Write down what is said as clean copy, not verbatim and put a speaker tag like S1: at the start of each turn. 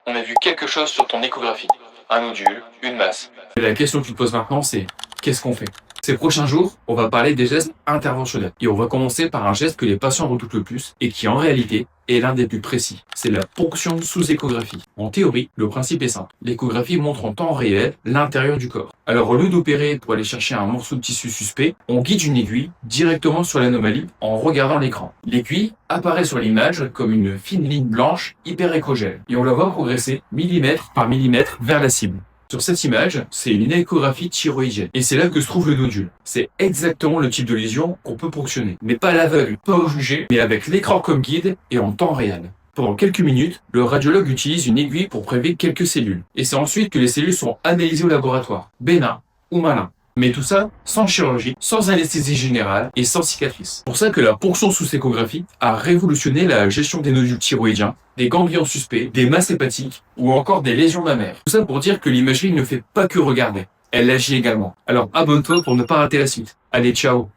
S1: On a vu quelque chose sur ton échographie. Un nodule, une masse. Et la question que tu te poses maintenant, c'est qu'est-ce qu'on fait? Ces prochains jours, on va parler des gestes interventionnels. Et on va commencer par un geste que les patients redoutent le plus et qui en réalité est l'un des plus précis. C'est la ponction sous échographie. En théorie, le principe est simple. L'échographie montre en temps réel l'intérieur du corps. Alors au lieu d'opérer pour aller chercher un morceau de tissu suspect, on guide une aiguille directement sur l'anomalie en regardant l'écran. L'aiguille apparaît sur l'image comme une fine ligne blanche hyper échogène et on la voit progresser millimètre par millimètre vers la cible. Sur cette image, c'est une échographie thyroïdienne. Et c'est là que se trouve le nodule. C'est exactement le type de lésion qu'on peut ponctionner. Mais pas à l'aveugle, pas au jugé, mais avec l'écran comme guide et en temps réel. Pendant quelques minutes, le radiologue utilise une aiguille pour prélever quelques cellules. Et c'est ensuite que les cellules sont analysées au laboratoire, bénin ou malin. Mais tout ça sans chirurgie, sans anesthésie générale et sans cicatrice. C'est pour ça que la ponction sous échographie a révolutionné la gestion des nodules thyroïdiens, des ganglions suspects, des masses hépatiques ou encore des lésions mammaires. Tout ça pour dire que l'imagerie ne fait pas que regarder, elle agit également. Alors abonne-toi pour ne pas rater la suite. Allez, ciao!